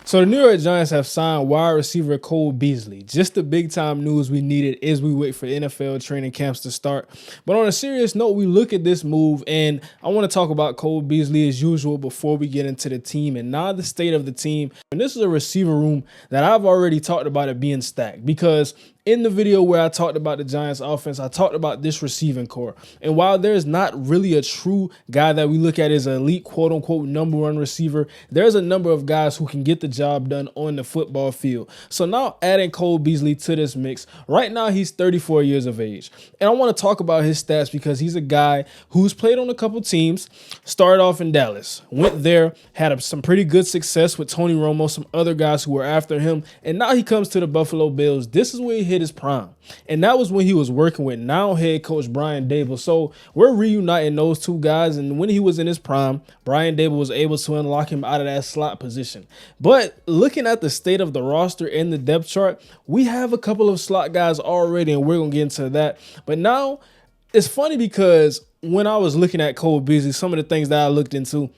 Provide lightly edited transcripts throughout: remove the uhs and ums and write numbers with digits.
So the New York Giants have signed wide receiver Cole Beasley. Just the big time news we needed as we wait for NFL training camps to start. But on a serious note, we look at this move, and I want to talk about Cole Beasley as usual before we get into the team and now the state of the team. And this is a receiver room that I've already talked about it being stacked, because in the video where I talked about the Giants offense, I talked about this receiving core. And while there's not really a true guy that we look at as an elite quote unquote number one receiver, there's a number of guys who can get the job done on the football field. So now adding Cole Beasley to this mix, right now he's 34 years of age. And I want to talk about his stats because he's a guy who's played on a couple teams, started off in Dallas, went there, had some pretty good success with Tony Romo, some other guys who were after him. And now he comes to the Buffalo Bills. This is where he hit his prime. And that was when he was working with now head coach Brian Daboll. So we're reuniting those two guys. And when he was in his prime, Brian Daboll was able to unlock him out of that slot position. But looking at the state of the roster and the depth chart, we have a couple of slot guys already, and we're going to get into that. But now it's funny because when I was looking at Cole Beasley, some of the things that I looked into,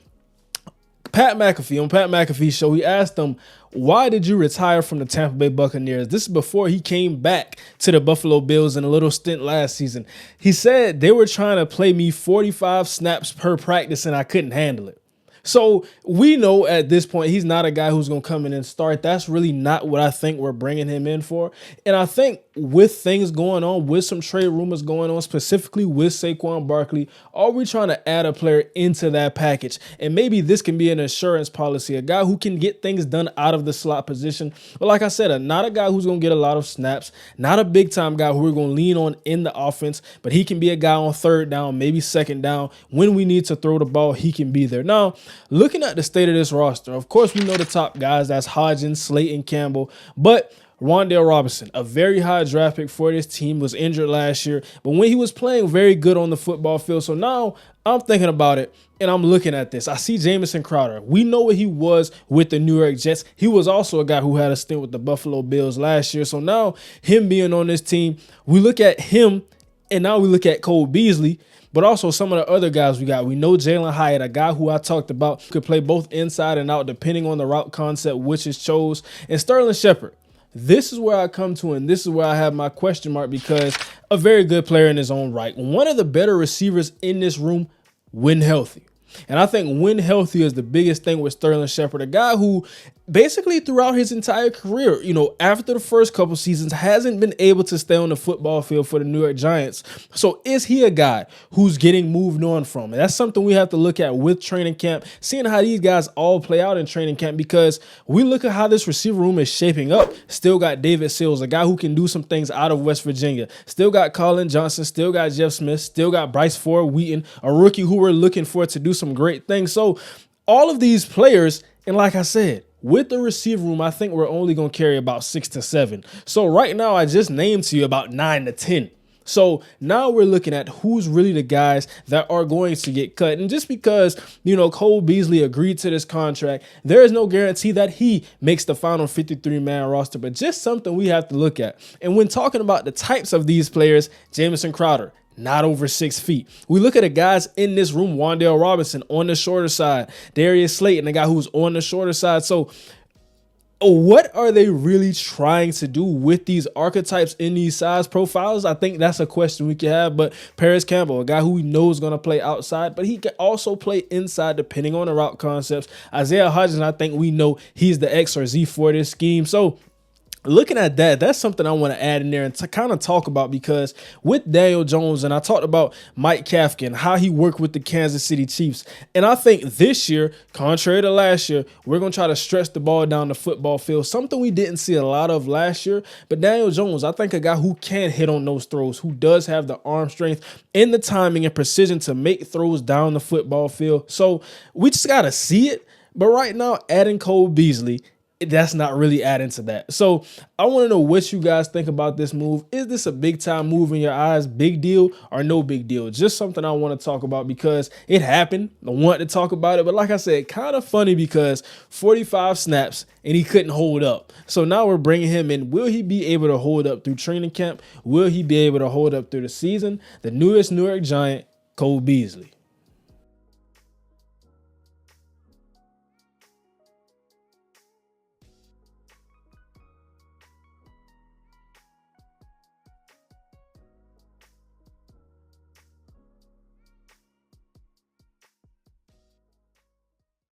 Pat McAfee's show, he asked him, why did you retire from the Tampa Bay Buccaneers? This is before he came back to the Buffalo Bills in a little stint last season. He said they were trying to play me 45 snaps per practice and I couldn't handle it. So we know at this point he's not a guy who's going to come in and start. That's really not what I think we're bringing him in for. And I think with things going on, with some trade rumors going on, specifically with Saquon Barkley, are we trying to add a player into that package? And maybe this can be an insurance policy, a guy who can get things done out of the slot position. But like I said, not a guy who's going to get a lot of snaps, not a big time guy who we're going to lean on in the offense, but he can be a guy on third down, maybe second down. When we need to throw the ball, he can be there. Now, looking at the state of this roster, of course, we know the top guys. That's Hodgins, Slayton, Campbell. But Wan'Dale Robinson, a very high draft pick for this team, was injured last year. But when he was playing very good on the football field. So now I'm thinking about it and I'm looking at this. I see Jamison Crowder. We know what he was with the New York Jets. He was also a guy who had a stint with the Buffalo Bills last year. So now him being on this team, we look at him and now we look at Cole Beasley. But also some of the other guys we got. We know Jalen Hyatt, a guy who I talked about, could play both inside and out depending on the route concept which is chose. And Sterling Shepard. This is where I come to, and this is where I have my question mark, because a very good player in his own right. One of the better receivers in this room when healthy. And I think when healthy is the biggest thing with Sterling Shepard, a guy who basically throughout his entire career, after the first couple seasons, hasn't been able to stay on the football field for the New York Giants. So is he a guy who's getting moved on from? And that's something we have to look at with training camp, seeing how these guys all play out in training camp, because we look at how this receiver room is shaping up. Still got David Sills, a guy who can do some things out of West Virginia. Still got Colin Johnson, still got Jeff Smith, still got Bryce Ford Wheaton, a rookie who we're looking for to do some great things. So all of these players, and like I said, with the receiver room, I think we're only going to carry about 6 to 7. So right now, I just named to you about 9 to 10. So now we're looking at who's really the guys that are going to get cut. And just because, Cole Beasley agreed to this contract, there is no guarantee that he makes the final 53-man roster, but just something we have to look at. And when talking about the types of these players, Jamison Crowder, not over 6 feet. We look at the guys in this room, Wan'Dale Robinson on the shorter side, Darius Slayton, the guy who's on the shorter side. So what are they really trying to do with these archetypes in these size profiles? I think that's a question we can have. But Paris Campbell, a guy who we know is going to play outside, but he can also play inside depending on the route concepts. Isaiah Hodgins, I think we know he's the X or Z for this scheme. So looking at that, that's something I want to add in there and to kind of talk about, because with Daniel Jones, and I talked about Mike Kafka and how he worked with the Kansas City Chiefs. And I think this year, contrary to last year, we're going to try to stretch the ball down the football field, something we didn't see a lot of last year. But Daniel Jones, I think a guy who can hit on those throws, who does have the arm strength and the timing and precision to make throws down the football field. So we just got to see it. But right now, adding Cole Beasley, that's not really adding to that. So I want to know what you guys think about this move. Is this a big time move in your eyes? Big deal or no big deal? Just something I want to talk about because it happened. I want to talk about it. But like I said, kind of funny because 45 snaps and he couldn't hold up. So now we're bringing him in. Will he be able to hold up through training camp? Will he be able to hold up through the season? The newest New York Giant, Cole Beasley.